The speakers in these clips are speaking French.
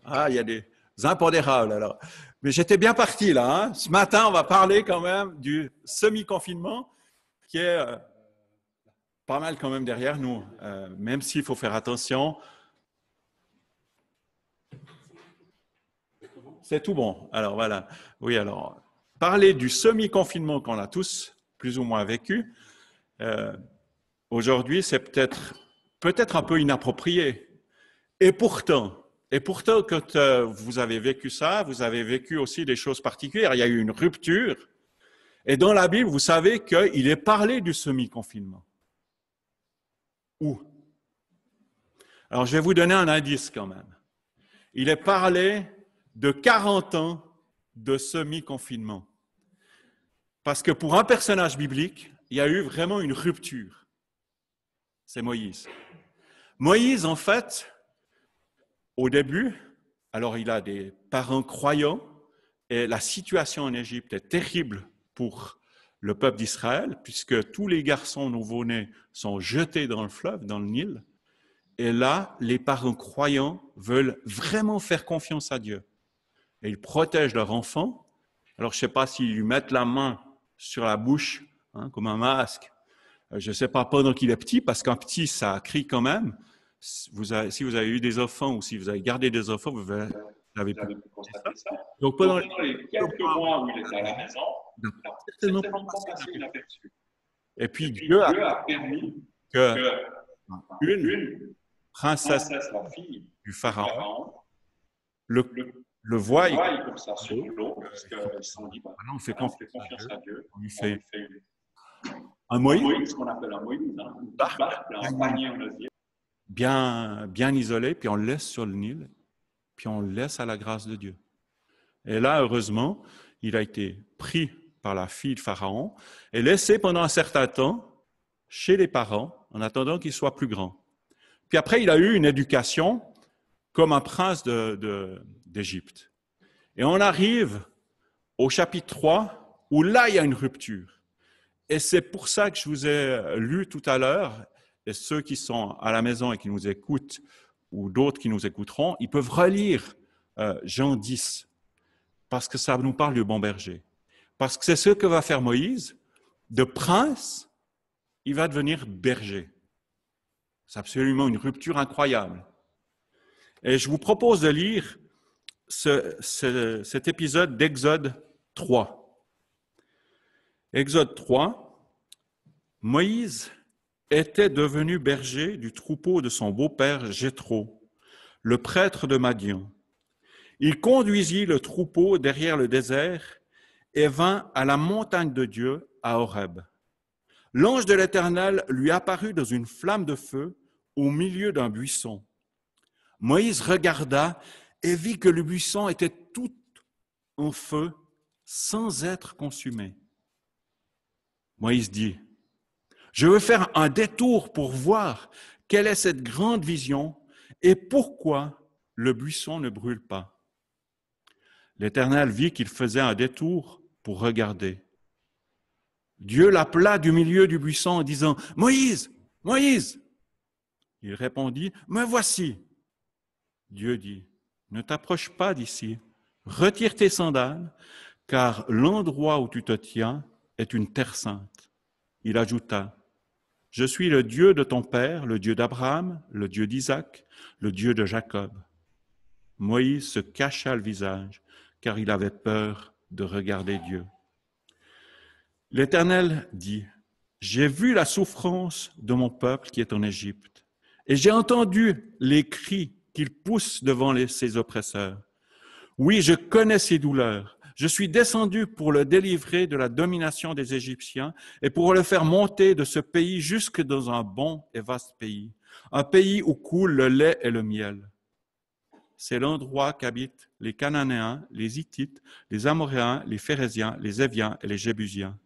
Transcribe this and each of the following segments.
Ah, il y a des impondérables alors. Mais j'étais bien parti là. Hein. Ce matin, on va parler quand même du semi-confinement qui est pas mal quand même derrière nous, même s'il faut faire attention. C'est tout bon. Alors voilà. Oui, alors, parler du semi-confinement qu'on a tous plus ou moins vécu, aujourd'hui, c'est peut-être un peu inapproprié. Et pourtant, quand vous avez vécu ça, vous avez vécu aussi des choses particulières. Il y a eu une rupture. Et dans la Bible, vous savez qu'il est parlé du semi-confinement. Où? Alors, je vais vous donner un indice quand même. Il est parlé de 40 ans de semi-confinement. Parce que pour un personnage biblique, il y a eu vraiment une rupture. C'est Moïse. Moïse, en fait, au début, alors il a des parents croyants et la situation en Égypte est terrible pour le peuple d'Israël puisque tous les garçons nouveau-nés sont jetés dans le fleuve, dans le Nil. Et là, les parents croyants veulent vraiment faire confiance à Dieu. Et ils protègent leur enfant. Alors, je ne sais pas s'ils lui mettent la main sur la bouche, hein, comme un masque. Je ne sais pas pendant qu'il est petit, parce qu'un petit, ça crie quand même. Si vous avez eu des enfants ou si vous avez gardé des enfants, vous avez pu constater ça. Donc, pendant les quelques mois où il était à la maison, il n'a certainement pas passé inaperçu. Et puis, Dieu a permis qu'une princesse, la fille du pharaon, le voie comme ça sur l'eau, parce qu'ils se sont dit, on fait confiance à Dieu, on lui fait un Moïse, ce qu'on appelle un Moïse, une barque, un panier en osier, bien isolé, puis on le laisse sur le Nil, puis on le laisse à la grâce de Dieu. Et là, heureusement, il a été pris par la fille de Pharaon et laissé pendant un certain temps chez les parents, en attendant qu'il soit plus grand. Puis après, il a eu une éducation comme un prince d'Égypte. Et on arrive au chapitre 3, où là, il y a une rupture. Et c'est pour ça que je vous ai lu tout à l'heure, et ceux qui sont à la maison et qui nous écoutent, ou d'autres qui nous écouteront, ils peuvent relire Jean 10, parce que ça nous parle du bon berger. Parce que c'est ce que va faire Moïse, de prince, il va devenir berger. C'est absolument une rupture incroyable. Et je vous propose de lire cet épisode d'Exode 3. Exode 3, Moïse était devenu berger du troupeau de son beau-père Jéthro, le prêtre de Madian. Il conduisit le troupeau derrière le désert et vint à la montagne de Dieu à Horeb. L'ange de l'Éternel lui apparut dans une flamme de feu au milieu d'un buisson. Moïse regarda et vit que le buisson était tout en feu sans être consumé. Moïse dit, « Je veux faire un détour pour voir quelle est cette grande vision et pourquoi le buisson ne brûle pas. » L'Éternel vit qu'il faisait un détour pour regarder. Dieu l'appela du milieu du buisson en disant, « Moïse, Moïse !» Il répondit, « Me voici. » Dieu dit, « Ne t'approche pas d'ici, retire tes sandales, car l'endroit où tu te tiens est une terre sainte. » Il ajouta, « Je suis le Dieu de ton père, le Dieu d'Abraham, le Dieu d'Isaac, le Dieu de Jacob. » Moïse se cacha le visage, car il avait peur de regarder Dieu. L'Éternel dit, « J'ai vu la souffrance de mon peuple qui est en Égypte, et j'ai entendu les cris qu'il pousse devant ses oppresseurs. Oui, je connais ses douleurs. Je suis descendu pour le délivrer de la domination des Égyptiens et pour le faire monter de ce pays jusque dans un bon et vaste pays, un pays où coule le lait et le miel. C'est l'endroit qu'habitent les Cananéens, les Hittites, les Amoréens, les Phéréziens, les Éviens et les Jébusiens.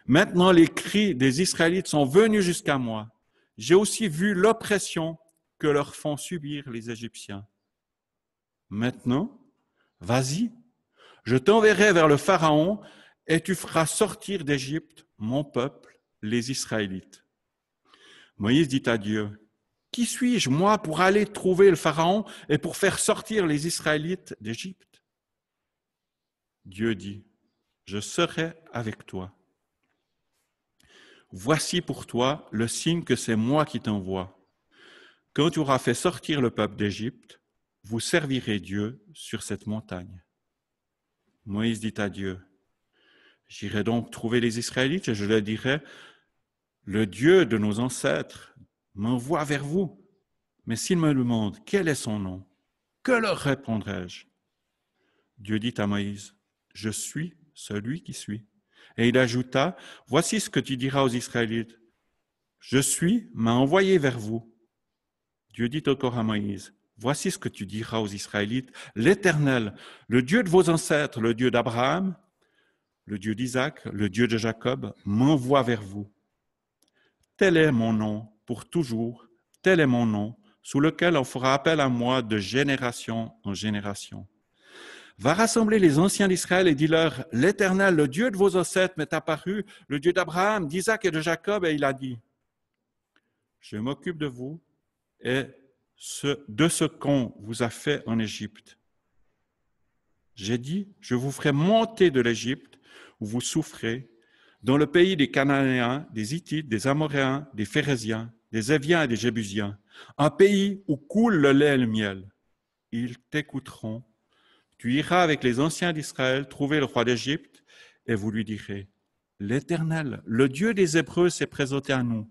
Maintenant, les cris des Israélites sont venus jusqu'à moi. J'ai aussi vu l'oppression que leur font subir les Égyptiens. Maintenant, vas-y, je t'enverrai vers le Pharaon et tu feras sortir d'Égypte mon peuple, les Israélites. Moïse dit à Dieu, « qui suis-je, moi, pour aller trouver le Pharaon et pour faire sortir les Israélites d'Égypte? Dieu dit, je serai avec toi. Voici pour toi le signe que c'est moi qui t'envoie. Quand tu auras fait sortir le peuple d'Égypte, vous servirez Dieu sur cette montagne. Moïse dit à Dieu, j'irai donc trouver les Israélites et je leur dirai, le Dieu de nos ancêtres m'envoie vers vous. Mais s'ils me demandent quel est son nom, que leur répondrai-je? Dieu dit à Moïse, je suis celui qui suis. Et il ajouta, voici ce que tu diras aux Israélites. Je suis m'a envoyé vers vous. Dieu dit encore à Moïse, voici ce que tu diras aux Israélites. L'Éternel, le Dieu de vos ancêtres, le Dieu d'Abraham, le Dieu d'Isaac, le Dieu de Jacob, m'envoie vers vous. Tel est mon nom pour toujours, tel est mon nom, sous lequel on fera appel à moi de génération en génération. Va rassembler les anciens d'Israël et dis-leur, l'Éternel, le Dieu de vos ancêtres, m'est apparu, le Dieu d'Abraham, d'Isaac et de Jacob, et il a dit, je m'occupe de vous et de ce qu'on vous a fait en Égypte. J'ai dit, je vous ferai monter de l'Égypte, où vous souffrez, dans le pays des Cananéens, des Hittites, des Amoréens, des Phéréziens, des Éviens et des Jébusiens, un pays où coule le lait et le miel. Ils t'écouteront. Tu iras avec les anciens d'Israël trouver le roi d'Égypte et vous lui direz, l'Éternel, le Dieu des Hébreux s'est présenté à nous.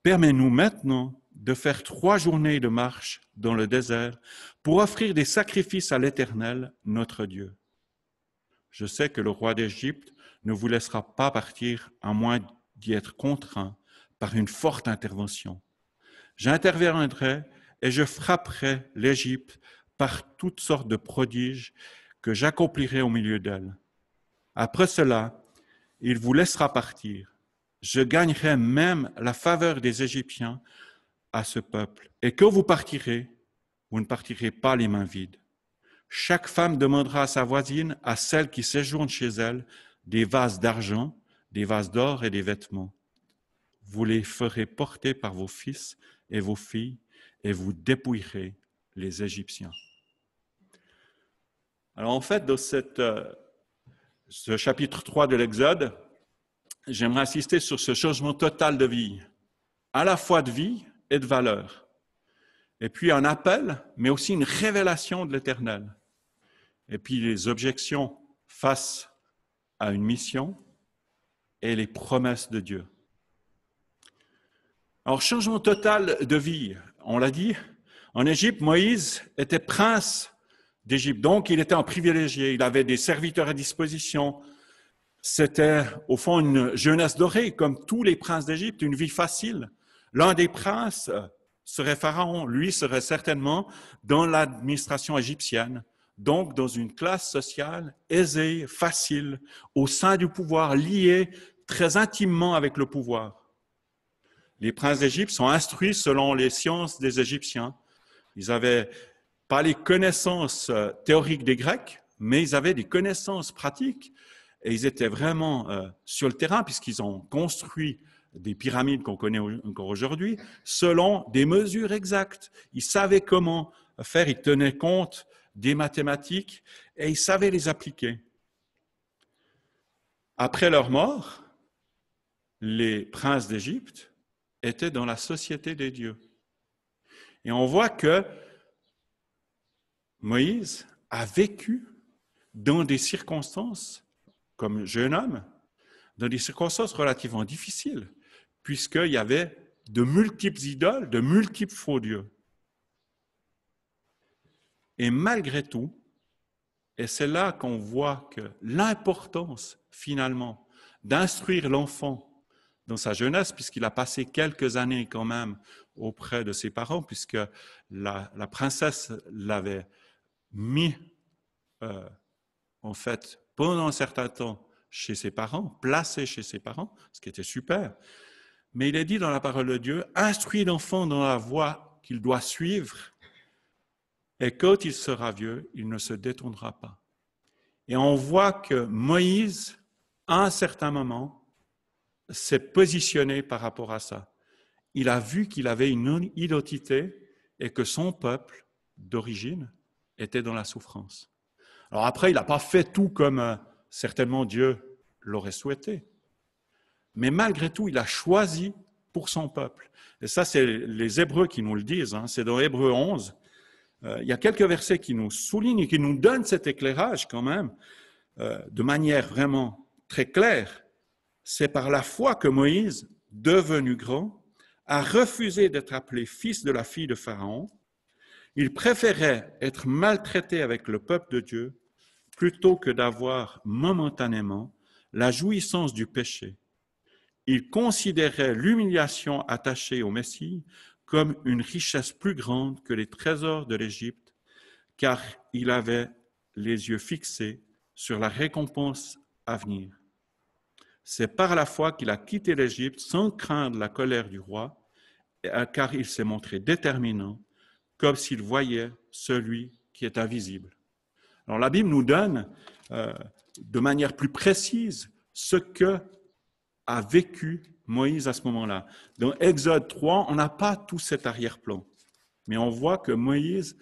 Permets-nous maintenant de faire 3 journées de marche dans le désert pour offrir des sacrifices à l'Éternel, notre Dieu. Je sais que le roi d'Égypte ne vous laissera pas partir à moins d'y être contraint par une forte intervention. J'interviendrai et je frapperai l'Égypte par toutes sortes de prodiges que j'accomplirai au milieu d'elle. Après cela, il vous laissera partir. Je gagnerai même la faveur des Égyptiens à ce peuple. Et quand vous partirez, vous ne partirez pas les mains vides. Chaque femme demandera à sa voisine, à celle qui séjourne chez elle, des vases d'argent, des vases d'or et des vêtements. Vous les ferez porter par vos fils et vos filles et vous dépouillerez les Égyptiens. Alors en fait, dans ce chapitre 3 de l'Exode, j'aimerais insister sur ce changement total de vie, à la fois de vie et de valeur. Et puis un appel, mais aussi une révélation de l'Éternel. Et puis les objections face à une mission et les promesses de Dieu. Alors, changement total de vie, on l'a dit, en Égypte, Moïse était prince d'Égypte, donc il était un privilégié, il avait des serviteurs à disposition. C'était au fond une jeunesse dorée, comme tous les princes d'Égypte, une vie facile. L'un des princes serait Pharaon, lui serait certainement dans l'administration égyptienne, donc dans une classe sociale aisée, facile, au sein du pouvoir, liée très intimement avec le pouvoir. Les princes d'Égypte sont instruits selon les sciences des Égyptiens. Ils n'avaient pas les connaissances théoriques des Grecs, mais ils avaient des connaissances pratiques et ils étaient vraiment sur le terrain puisqu'ils ont construit des pyramides qu'on connaît encore aujourd'hui selon des mesures exactes. Ils savaient comment faire, ils tenaient compte des mathématiques et ils savaient les appliquer. Après leur mort, les princes d'Égypte étaient dans la société des dieux. Et on voit que Moïse a vécu dans des circonstances, comme jeune homme, dans des circonstances relativement difficiles, puisqu'il y avait de multiples idoles, de multiples faux dieux. Et malgré tout, et c'est là qu'on voit que l'importance, finalement, d'instruire l'enfant dans sa jeunesse, puisqu'il a passé quelques années quand même auprès de ses parents, puisque la princesse l'avait mis, en fait, pendant un certain temps chez ses parents, placé chez ses parents, ce qui était super. Mais il est dit dans la parole de Dieu, instruis l'enfant dans la voie qu'il doit suivre, et quand il sera vieux, il ne se détournera pas. Et on voit que Moïse, à un certain moment, s'est positionné par rapport à ça. il a vu qu'il avait une identité et que son peuple d'origine était dans la souffrance. Alors après, il n'a pas fait tout comme certainement Dieu l'aurait souhaité. Mais malgré tout, il a choisi pour son peuple. Et ça, c'est les Hébreux qui nous le disent. C'est dans Hébreux 11. Il y a quelques versets qui nous soulignent et qui nous donnent cet éclairage quand même, de manière vraiment très claire. C'est par la foi que Moïse, devenu grand, a refusé d'être appelé fils de la fille de Pharaon. Il préférait être maltraité avec le peuple de Dieu plutôt que d'avoir momentanément la jouissance du péché. Il considérait l'humiliation attachée au Messie comme une richesse plus grande que les trésors de l'Égypte, car il avait les yeux fixés sur la récompense à venir. C'est par la foi qu'il a quitté l'Égypte sans craindre la colère du roi, car il s'est montré déterminant, comme s'il voyait celui qui est invisible. Alors la Bible nous donne de manière plus précise ce que a vécu Moïse à ce moment-là. Dans Exode 3, on n'a pas tout cet arrière-plan, mais on voit que Moïse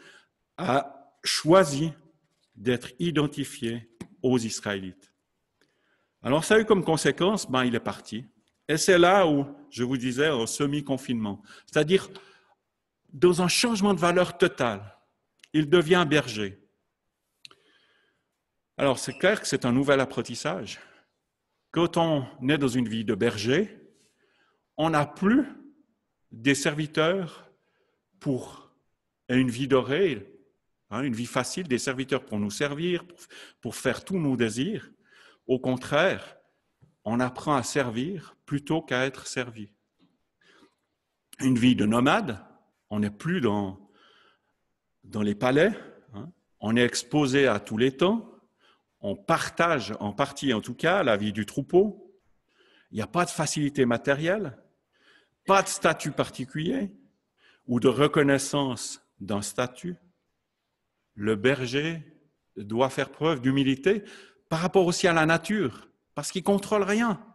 a choisi d'être identifié aux Israélites. Alors ça a eu comme conséquence, il est parti. Et c'est là où, je vous disais, en semi-confinement, c'est-à-dire dans un changement de valeur total. Il devient berger. Alors c'est clair que c'est un nouvel apprentissage. Quand on est dans une vie de berger, on n'a plus des serviteurs pour une vie dorée, une vie facile, des serviteurs pour nous servir, pour faire tous nos désirs. Au contraire, on apprend à servir plutôt qu'à être servi. Une vie de nomade, on n'est plus dans les palais, on est exposé à tous les temps, on partage en partie en tout cas la vie du troupeau, il n'y a pas de facilité matérielle, pas de statut particulier ou de reconnaissance d'un statut. Le berger doit faire preuve d'humilité par rapport aussi à la nature, parce qu'il ne contrôle rien.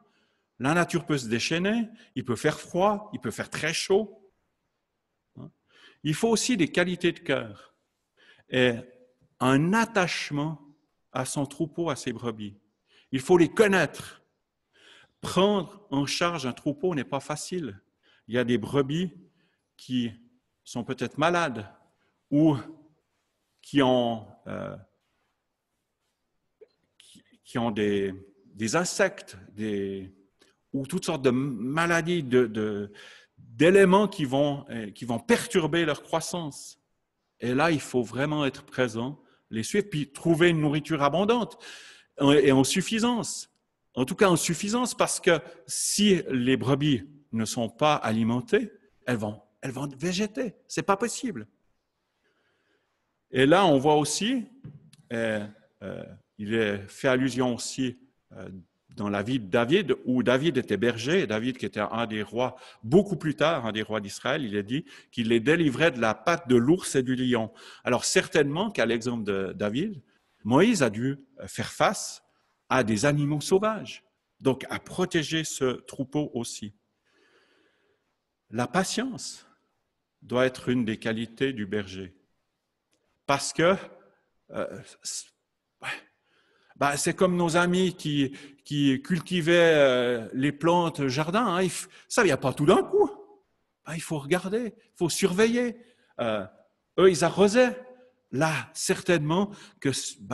La nature peut se déchaîner, il peut faire froid, il peut faire très chaud. Il faut aussi des qualités de cœur et un attachement à son troupeau, à ses brebis. Il faut les connaître. Prendre en charge un troupeau n'est pas facile. Il y a des brebis qui sont peut-être malades ou qui ont des insectes ou toutes sortes de maladies, d'éléments qui vont perturber leur croissance. Et là, il faut vraiment être présent, les suivre, puis trouver une nourriture abondante et en suffisance. En tout cas, en suffisance, parce que si les brebis ne sont pas alimentées, elles vont végéter. Ce n'est pas possible. Et là, on voit aussi, il est fait allusion aussi dans la vie de David, où David était berger, David qui était un des rois, beaucoup plus tard, un des rois d'Israël, il est dit qu'il les délivrait de la patte de l'ours et du lion. Alors certainement qu'à l'exemple de David, Moïse a dû faire face à des animaux sauvages, donc à protéger ce troupeau aussi. La patience doit être une des qualités du berger, parce que c'est comme nos amis qui cultivaient les plantes jardin. Ça ne vient pas tout d'un coup. Il faut regarder, il faut surveiller. Eux, ils arrosaient. Là, certainement que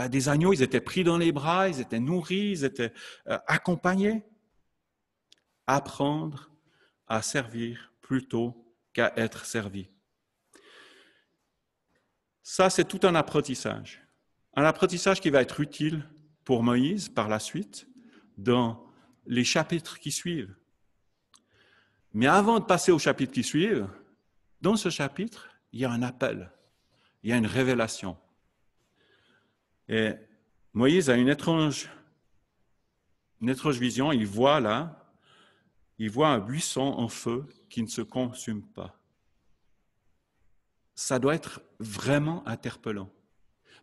des agneaux, ils étaient pris dans les bras, ils étaient nourris, ils étaient accompagnés. Apprendre à servir plutôt qu'à être servi. Ça, c'est tout un apprentissage. Un apprentissage qui va être utile pour Moïse par la suite dans les chapitres qui suivent. Mais avant de passer aux chapitres qui suivent, dans ce chapitre, il y a un appel, il y a une révélation. Et Moïse a une étrange vision, il voit un buisson en feu qui ne se consume pas. Ça doit être vraiment interpellant.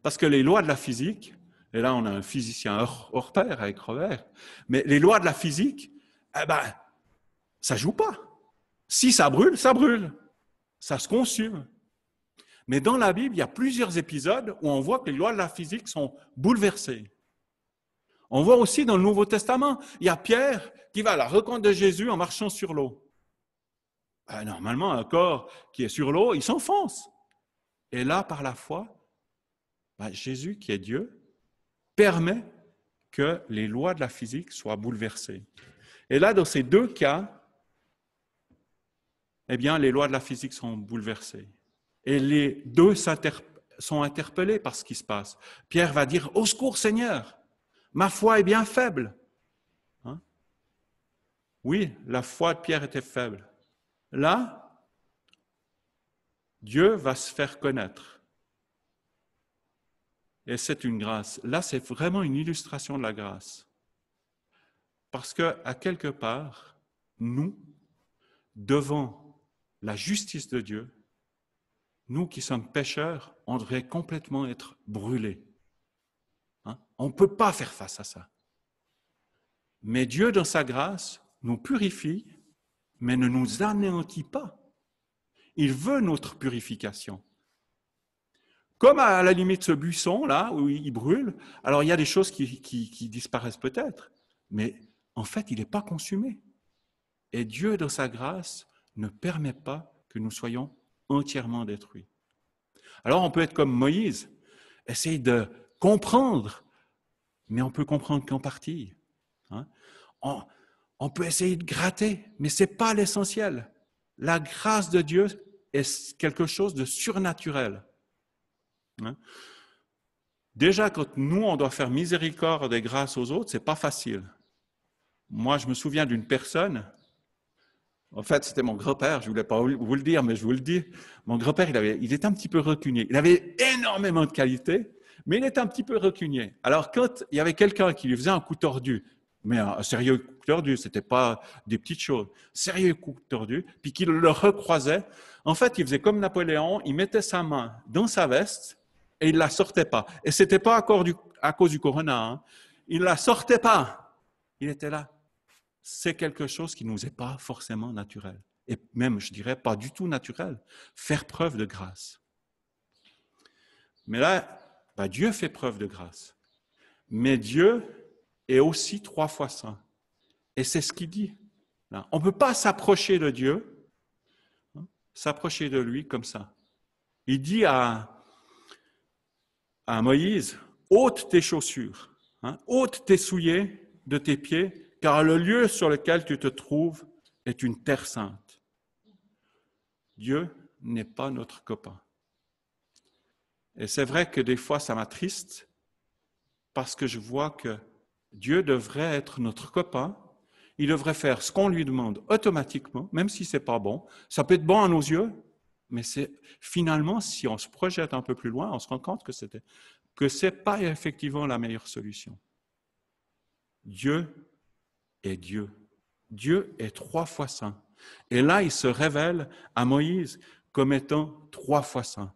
Parce que les lois de la physique, et là on a un physicien hors pair avec Robert, mais les lois de la physique, ça ne joue pas. Si ça brûle, ça brûle. Ça se consume. Mais dans la Bible, il y a plusieurs épisodes où on voit que les lois de la physique sont bouleversées. On voit aussi dans le Nouveau Testament, il y a Pierre qui va à la rencontre de Jésus en marchant sur l'eau. Normalement, un corps qui est sur l'eau, il s'enfonce. Et là, par la foi, Jésus, qui est Dieu, permet que les lois de la physique soient bouleversées. Et là, dans ces deux cas, eh bien, les lois de la physique sont bouleversées. Et les deux sont interpellés par ce qui se passe. Pierre va dire « Au secours, Seigneur, ma foi est bien faible. » Oui, la foi de Pierre était faible. Là, Dieu va se faire connaître. Et c'est une grâce. Là, c'est vraiment une illustration de la grâce. Parce qu'à quelque part, nous, devant la justice de Dieu, nous qui sommes pécheurs, on devrait complètement être brûlés. On ne peut pas faire face à ça. Mais Dieu, dans sa grâce, nous purifie, mais ne nous anéantit pas. Il veut notre purification. Comme à la limite ce buisson, là, où il brûle, alors il y a des choses qui disparaissent peut-être, mais en fait, il n'est pas consumé. Et Dieu, dans sa grâce, ne permet pas que nous soyons entièrement détruits. Alors, on peut être comme Moïse, essayer de comprendre, mais on peut comprendre qu'en partie. On peut essayer de gratter, mais ce n'est pas l'essentiel. La grâce de Dieu est quelque chose de surnaturel. Déjà, quand nous, on doit faire miséricorde et grâce aux autres, ce n'est pas facile. Moi, je me souviens d'une personne, en fait, c'était mon grand-père, je ne voulais pas vous le dire, mais je vous le dis. Mon grand-père, il était un petit peu rancunier. Il avait énormément de qualités, mais il était un petit peu rancunier. Alors, quand il y avait quelqu'un qui lui faisait un coup tordu, mais un sérieux coup tordu, ce n'était pas des petites choses, sérieux coup tordu, puis qu'il le recroisait, en fait, il faisait comme Napoléon, il mettait sa main dans sa veste et il ne la sortait pas. Et ce n'était pas à cause du corona, il ne la sortait pas. Il était là. C'est quelque chose qui ne nous est pas forcément naturel. Et même, je dirais, pas du tout naturel. Faire preuve de grâce. Mais là, Dieu fait preuve de grâce. Mais Dieu est aussi 3 fois saint. Et c'est ce qu'il dit. Là. On ne peut pas s'approcher de Dieu, s'approcher de lui comme ça. Il dit à Moïse, ôte tes chaussures, ôte tes souliers de tes pieds, car le lieu sur lequel tu te trouves est une terre sainte. Dieu n'est pas notre copain. Et c'est vrai que des fois, ça m'attriste parce que je vois que Dieu devrait être notre copain. Il devrait faire ce qu'on lui demande automatiquement, même si ce n'est pas bon. Ça peut être bon à nos yeux, mais c'est finalement, si on se projette un peu plus loin, on se rend compte que ce n'est pas effectivement la meilleure solution. Dieu est Dieu. Dieu est 3 fois saint. Et là, il se révèle à Moïse comme étant 3 fois saint.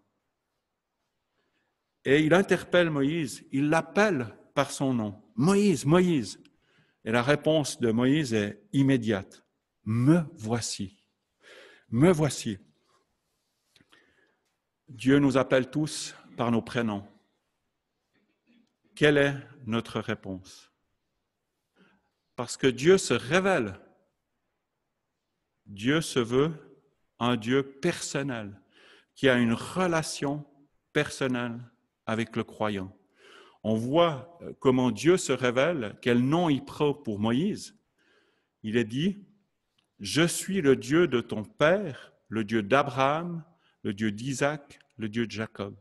Et il interpelle Moïse, il l'appelle par son nom. Moïse, Moïse. Et la réponse de Moïse est immédiate. Me voici. Me voici. Dieu nous appelle tous par nos prénoms. Quelle est notre réponse? Parce que Dieu se révèle. Dieu se veut un Dieu personnel, qui a une relation personnelle avec le croyant. On voit comment Dieu se révèle, quel nom il prend pour Moïse. Il est dit, « Je suis le Dieu de ton père, le Dieu d'Abraham, le Dieu d'Isaac, le Dieu de Jacob. »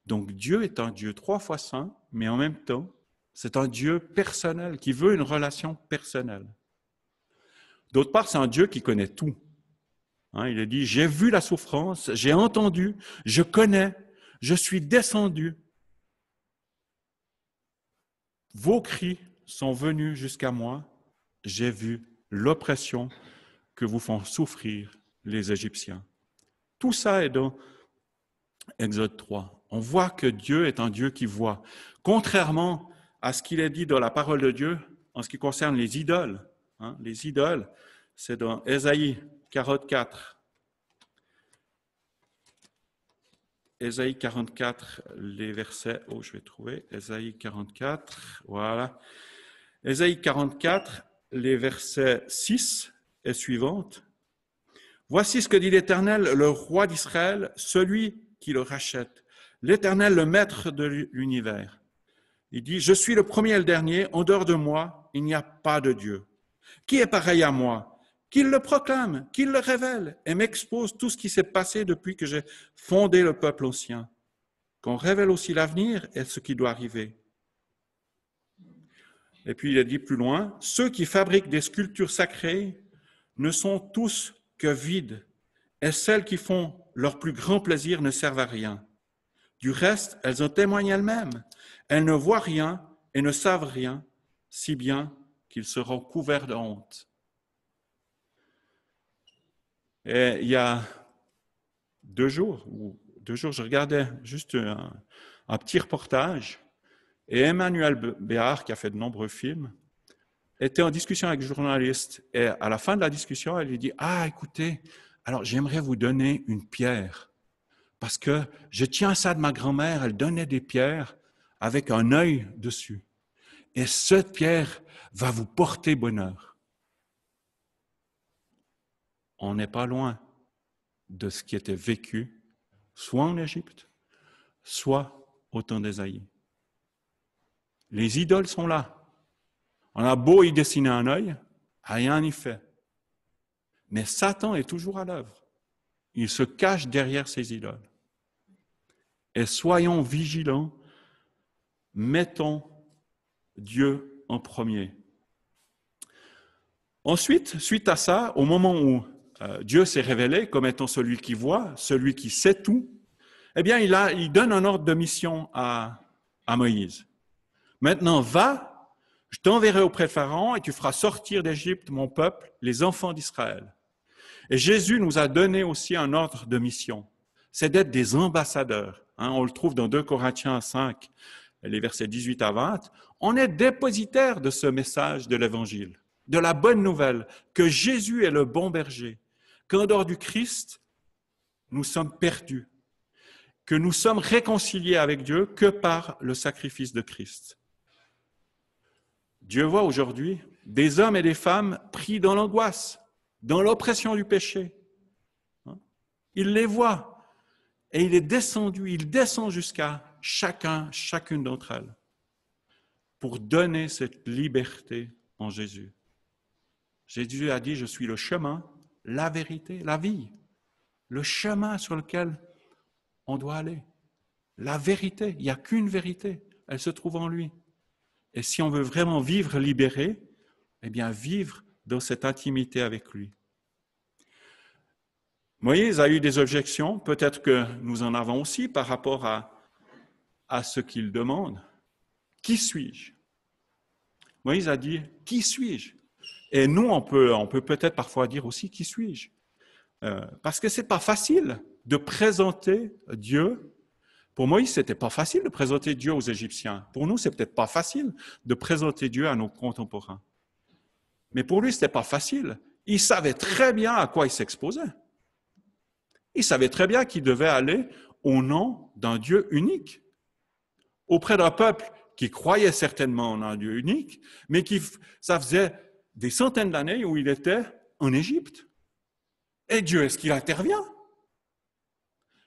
Donc Dieu est un Dieu 3 fois saint, mais en même temps, c'est un Dieu personnel, qui veut une relation personnelle. D'autre part, c'est un Dieu qui connaît tout. Il a dit, j'ai vu la souffrance, j'ai entendu, je connais, je suis descendu. Vos cris sont venus jusqu'à moi, j'ai vu l'oppression que vous font souffrir les Égyptiens. Tout ça est dans Exode 3. On voit que Dieu est un Dieu qui voit. Contrairement à ce qu'il est dit dans la parole de Dieu en ce qui concerne les idoles. Les idoles, c'est dans Ésaïe 44. Ésaïe 44, les versets... Oh, je vais trouver. Ésaïe 44, voilà. Ésaïe 44, les versets 6 et suivantes. Voici ce que dit l'Éternel, le roi d'Israël, celui qui le rachète. L'Éternel, le maître de l'univers. Il dit, je suis le premier et le dernier, en dehors de moi, il n'y a pas de Dieu. Qui est pareil à moi? Qu'il le proclame, qu'il le révèle et m'expose tout ce qui s'est passé depuis que j'ai fondé le peuple ancien. Qu'on révèle aussi l'avenir et ce qui doit arriver. Et puis il a dit plus loin, ceux qui fabriquent des sculptures sacrées ne sont tous que vides, et celles qui font leur plus grand plaisir ne servent à rien. Du reste, elles en témoignent elles-mêmes. Elles ne voient rien et ne savent rien, si bien qu'ils seront couverts de honte. Et il y a 2 jours, je regardais juste un petit reportage, et Emmanuel Béard, qui a fait de nombreux films, était en discussion avec un journaliste. Et à la fin de la discussion, elle lui dit « Ah, écoutez, alors j'aimerais vous donner une pierre, parce que je tiens ça de ma grand-mère, elle donnait des pierres avec un œil dessus. Et cette pierre va vous porter bonheur. » On n'est pas loin de ce qui était vécu, soit en Égypte, soit au temps d'Ésaïe. Les idoles sont là. On a beau y dessiner un œil, rien n'y fait. Mais Satan est toujours à l'œuvre. Il se cache derrière ces idoles. Et soyons vigilants, mettons Dieu en premier. Ensuite, suite à ça, au moment où Dieu s'est révélé comme étant celui qui voit, celui qui sait tout, eh bien, il donne un ordre de mission à Moïse. Maintenant, va, je t'enverrai auprès de Pharaon et tu feras sortir d'Égypte mon peuple, les enfants d'Israël. Et Jésus nous a donné aussi un ordre de mission. C'est d'être des ambassadeurs. On le trouve dans 2 Corinthiens 5, les versets 18 à 20. On est dépositaire de ce message de l'Évangile, de la bonne nouvelle, que Jésus est le bon berger, qu'en dehors du Christ, nous sommes perdus, que nous sommes réconciliés avec Dieu que par le sacrifice de Christ. Dieu voit aujourd'hui des hommes et des femmes pris dans l'angoisse, dans l'oppression du péché. Il les voit et il descend jusqu'à chacune d'entre elles pour donner cette liberté en Jésus. Jésus a dit, je suis le chemin, la vérité, la vie, le chemin sur lequel on doit aller. La vérité, il n'y a qu'une vérité, elle se trouve en lui. Et si on veut vraiment vivre libéré, eh bien vivre dans cette intimité avec lui. Moïse a eu des objections, peut-être que nous en avons aussi par rapport à ce qu'il demande. Qui suis-je? Moïse a dit, qui suis-je? Et nous, on peut peut-être parfois dire aussi, qui suis-je? Parce que ce n'est pas facile de présenter Dieu. Pour Moïse, ce n'était pas facile de présenter Dieu aux Égyptiens. Pour nous, ce n'est peut-être pas facile de présenter Dieu à nos contemporains. Mais pour lui, ce n'était pas facile. Il savait très bien à quoi il s'exposait. Il savait très bien qu'il devait aller au nom d'un Dieu unique, auprès d'un peuple qui croyait certainement en un Dieu unique, mais ça faisait des centaines d'années où il était en Égypte. Et Dieu, est-ce qu'il intervient?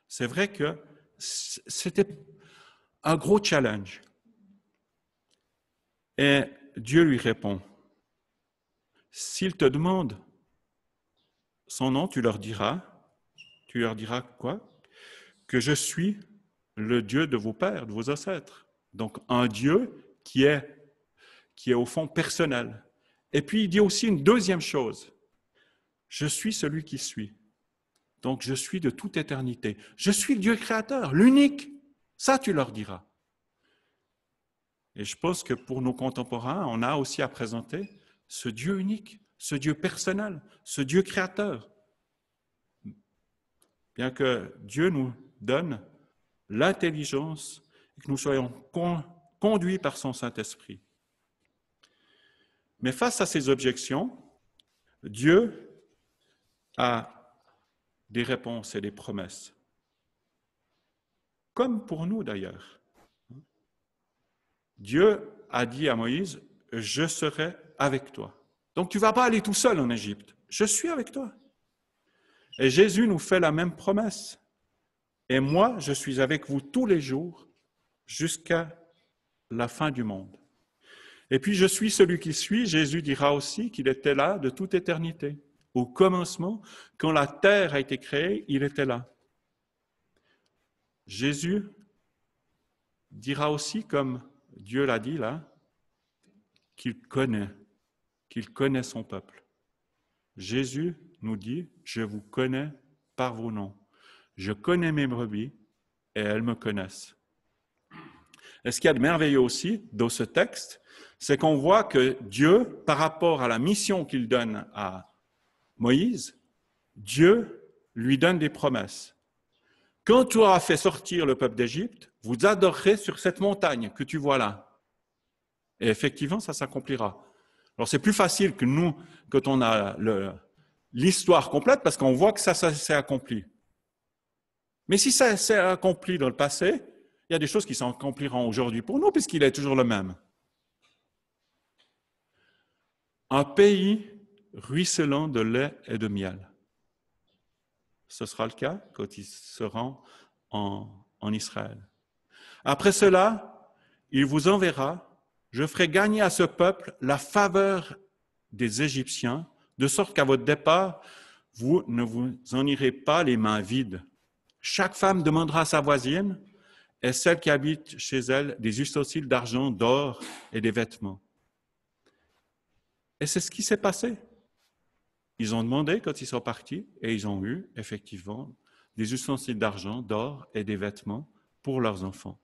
C'est vrai que c'était un gros challenge. Et Dieu lui répond, s'il te demande son nom, tu leur diras quoi? Que je suis le Dieu de vos pères, de vos ancêtres. Donc un Dieu qui est au fond personnel. Et puis il dit aussi une deuxième chose, je suis celui qui suis. Donc, je suis de toute éternité. Je suis le Dieu créateur, l'unique. Ça, tu leur diras. Et je pense que pour nos contemporains, on a aussi à présenter ce Dieu unique, ce Dieu personnel, ce Dieu créateur. Bien que Dieu nous donne l'intelligence et que nous soyons conduits par son Saint-Esprit. Mais face à ces objections, Dieu a des réponses et des promesses. Comme pour nous d'ailleurs. Dieu a dit à Moïse, je serai avec toi. Donc tu ne vas pas aller tout seul en Égypte, je suis avec toi. Et Jésus nous fait la même promesse. Et moi, je suis avec vous tous les jours jusqu'à la fin du monde. Et puis je suis celui qui suis, Jésus dira aussi qu'il était là de toute éternité. Au commencement, quand la terre a été créée, il était là. Jésus dira aussi, comme Dieu l'a dit là, qu'il connaît son peuple. Jésus nous dit, je vous connais par vos noms. Je connais mes brebis et elles me connaissent. Et ce qu'il y a de merveilleux aussi dans ce texte, c'est qu'on voit que Dieu, par rapport à la mission qu'il donne à Moïse, Dieu lui donne des promesses. Quand tu auras fait sortir le peuple d'Égypte, vous adorerez sur cette montagne que tu vois là. Et effectivement, ça s'accomplira. Alors c'est plus facile que nous, quand on a l'histoire complète, parce qu'on voit que ça s'est accompli. Mais si ça s'est accompli dans le passé, il y a des choses qui s'accompliront aujourd'hui pour nous, puisqu'il est toujours le même. Un pays ruisselant de lait et de miel. Ce sera le cas quand ils seront en Israël. Après cela, il vous enverra, je ferai gagner à ce peuple la faveur des Égyptiens, de sorte qu'à votre départ, vous ne vous en irez pas les mains vides. Chaque femme demandera à sa voisine et celle qui habite chez elle des ustensiles d'argent, d'or et des vêtements. Et c'est ce qui s'est passé. Ils ont demandé quand ils sont partis et ils ont eu effectivement des ustensiles d'argent, d'or et des vêtements pour leurs enfants.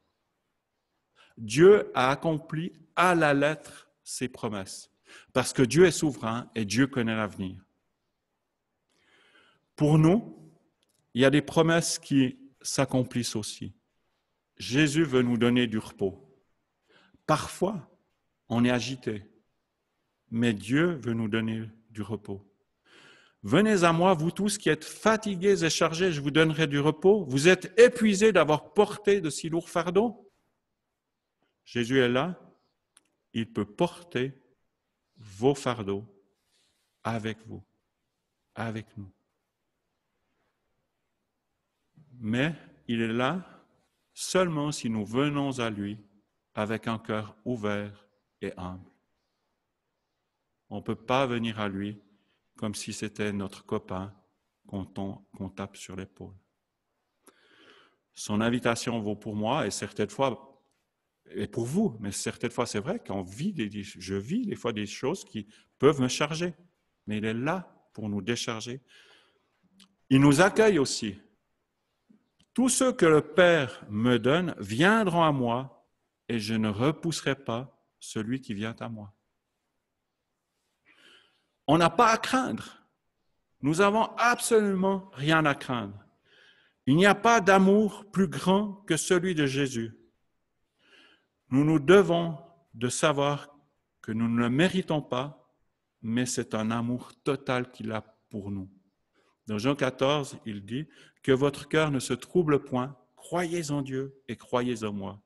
Dieu a accompli à la lettre ses promesses parce que Dieu est souverain et Dieu connaît l'avenir. Pour nous, il y a des promesses qui s'accomplissent aussi. Jésus veut nous donner du repos. Parfois, on est agité, mais Dieu veut nous donner du repos. Venez à moi, vous tous qui êtes fatigués et chargés, je vous donnerai du repos. Vous êtes épuisés d'avoir porté de si lourds fardeaux. Jésus est là, il peut porter vos fardeaux avec vous, avec nous. Mais il est là seulement si nous venons à lui avec un cœur ouvert et humble. On ne peut pas venir à lui comme si c'était notre copain qu'on tape sur l'épaule. Son invitation vaut pour moi et certaines fois, et pour vous, mais certaines fois c'est vrai je vis des fois des choses qui peuvent me charger, mais il est là pour nous décharger. Il nous accueille aussi. Tous ceux que le Père me donne viendront à moi et je ne repousserai pas celui qui vient à moi. On n'a pas à craindre. Nous n'avons absolument rien à craindre. Il n'y a pas d'amour plus grand que celui de Jésus. Nous nous devons de savoir que nous ne le méritons pas, mais c'est un amour total qu'il a pour nous. Dans Jean 14, il dit « Que votre cœur ne se trouble point, croyez en Dieu et croyez en moi. »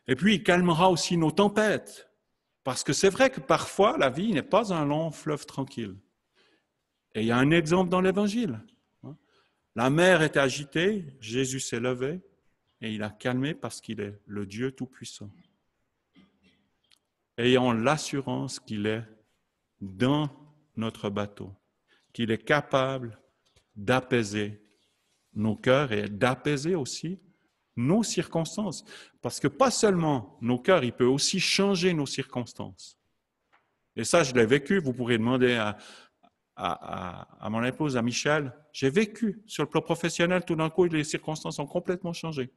Et puis, il calmera aussi nos tempêtes, parce que c'est vrai que parfois, la vie n'est pas un long fleuve tranquille. Et il y a un exemple dans l'Évangile. La mer était agitée, Jésus s'est levé et il a calmé parce qu'il est le Dieu Tout-Puissant. Ayant l'assurance qu'il est dans notre bateau, qu'il est capable d'apaiser nos cœurs et d'apaiser aussi nos circonstances. Parce que pas seulement nos cœurs, il peut aussi changer nos circonstances. Et ça, je l'ai vécu, vous pourrez demander à mon épouse, à Michel, j'ai vécu sur le plan professionnel, tout d'un coup, les circonstances ont complètement changé.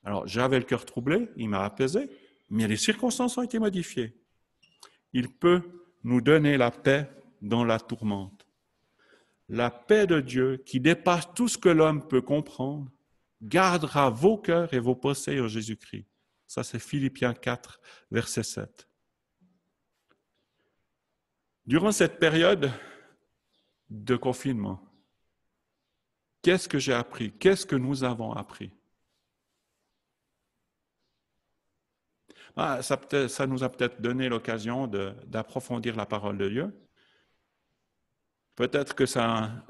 Alors, j'avais le cœur troublé, il m'a apaisé, mais les circonstances ont été modifiées. Il peut nous donner la paix dans la tourmente. La paix de Dieu, qui dépasse tout ce que l'homme peut comprendre, gardera vos cœurs et vos pensées en Jésus-Christ. Ça, c'est Philippiens 4, verset 7. Durant cette période, de confinement? Qu'est-ce que j'ai appris? Qu'est-ce que nous avons appris? Ça nous a peut-être donné l'occasion d'approfondir la parole de Dieu. Peut-être que ça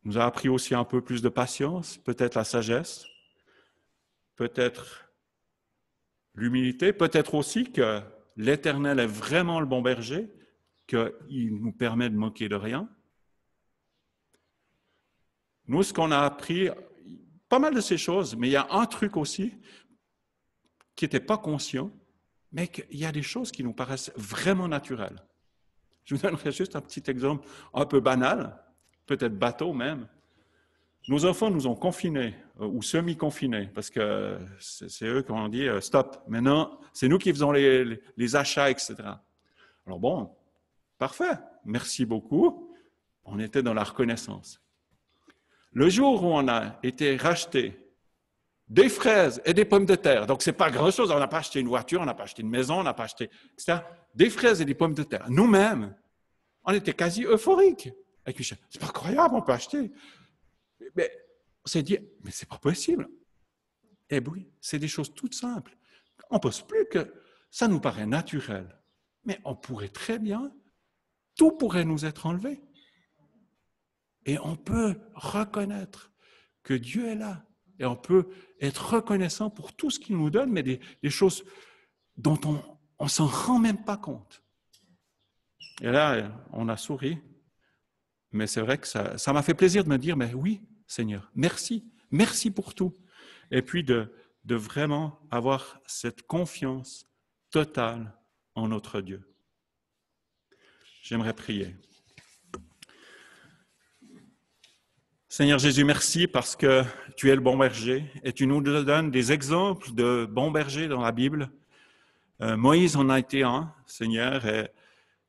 nous a appris aussi un peu plus de patience, peut-être la sagesse, peut-être l'humilité, peut-être aussi que l'Éternel est vraiment le bon berger, qu'il nous permet de manquer de rien. Nous, ce qu'on a appris, pas mal de ces choses, mais il y a un truc aussi qui n'était pas conscient, mais qu'il y a des choses qui nous paraissent vraiment naturelles. Je vous donnerai juste un petit exemple un peu banal, peut-être bateau même. Nos enfants nous ont confinés ou semi-confinés parce que c'est eux qui ont dit stop. Maintenant, c'est nous qui faisons les achats, etc. Alors bon, parfait, merci beaucoup. On était dans la reconnaissance. Le jour où on a été racheter des fraises et des pommes de terre, donc c'est pas grand-chose, on n'a pas acheté une voiture, on n'a pas acheté une maison, on n'a pas acheté, etc. Des fraises et des pommes de terre. Nous-mêmes, on était quasi euphoriques. Avec Michel, c'est pas incroyable, on peut acheter. Mais on s'est dit, mais c'est pas possible. Eh oui, c'est des choses toutes simples. On ne pense plus que ça nous paraît naturel. Mais on pourrait très bien, tout pourrait nous être enlevé. Et on peut reconnaître que Dieu est là. Et on peut être reconnaissant pour tout ce qu'il nous donne, mais des choses dont on ne s'en rend même pas compte. Et là, on a souri. Mais c'est vrai que ça m'a fait plaisir de me dire, mais oui, Seigneur, merci. Merci pour tout. Et puis de vraiment avoir cette confiance totale en notre Dieu. J'aimerais prier. Seigneur Jésus, merci parce que tu es le bon berger et tu nous donnes des exemples de bons bergers dans la Bible. Moïse en a été un, Seigneur, et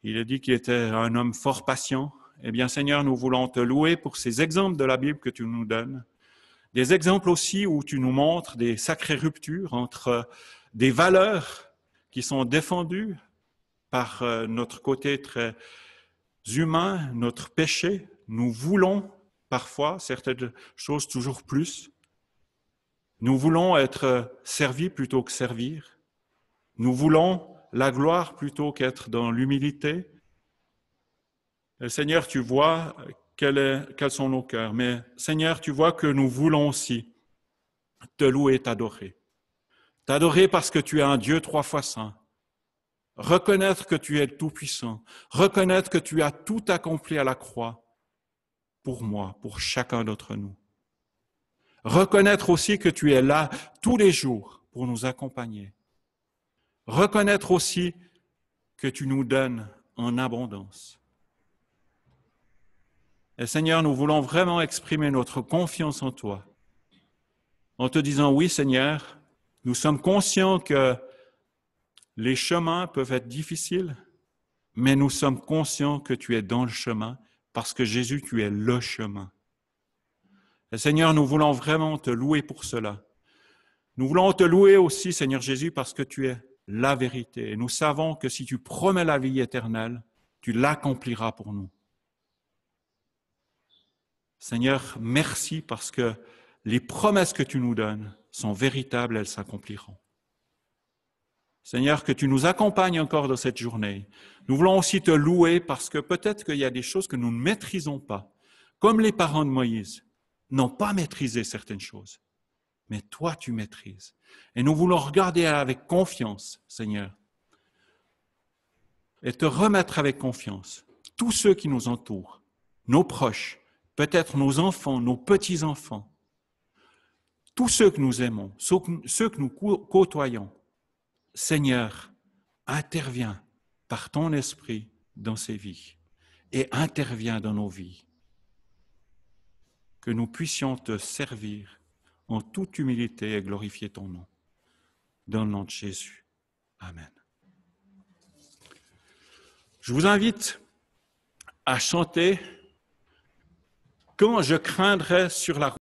il a dit qu'il était un homme fort patient. Eh bien, Seigneur, nous voulons te louer pour ces exemples de la Bible que tu nous donnes. Des exemples aussi où tu nous montres des sacrées ruptures entre des valeurs qui sont défendues par notre côté très humain, notre péché. Nous voulons parfois certaines choses toujours plus. Nous voulons être servis plutôt que servir. Nous voulons la gloire plutôt qu'être dans l'humilité. Seigneur, tu vois quels sont nos cœurs. Mais Seigneur, tu vois que nous voulons aussi te louer et t'adorer. T'adorer parce que tu es un Dieu 3 fois saint. Reconnaître que tu es le Tout-Puissant. Reconnaître que tu as tout accompli à la croix pour moi, pour chacun d'entre nous. Reconnaître aussi que tu es là tous les jours pour nous accompagner. Reconnaître aussi que tu nous donnes en abondance. Et Seigneur, nous voulons vraiment exprimer notre confiance en toi, en te disant, oui Seigneur, nous sommes conscients que les chemins peuvent être difficiles, mais nous sommes conscients que tu es dans le chemin, parce que Jésus, tu es le chemin. Et Seigneur, nous voulons vraiment te louer pour cela. Nous voulons te louer aussi, Seigneur Jésus, parce que tu es la vérité. Et nous savons que si tu promets la vie éternelle, tu l'accompliras pour nous. Seigneur, merci parce que les promesses que tu nous donnes sont véritables, elles s'accompliront. Seigneur, que tu nous accompagnes encore dans cette journée. Nous voulons aussi te louer parce que peut-être qu'il y a des choses que nous ne maîtrisons pas, comme les parents de Moïse n'ont pas maîtrisé certaines choses. Mais toi, tu maîtrises. Et nous voulons regarder avec confiance, Seigneur, et te remettre avec confiance tous ceux qui nous entourent, nos proches, peut-être nos enfants, nos petits-enfants, tous ceux que nous aimons, ceux que nous côtoyons. Seigneur, interviens par ton esprit dans ces vies et interviens dans nos vies. Que nous puissions te servir en toute humilité et glorifier ton nom. Dans le nom de Jésus. Amen. Je vous invite à chanter « Quand je craindrai sur la route ».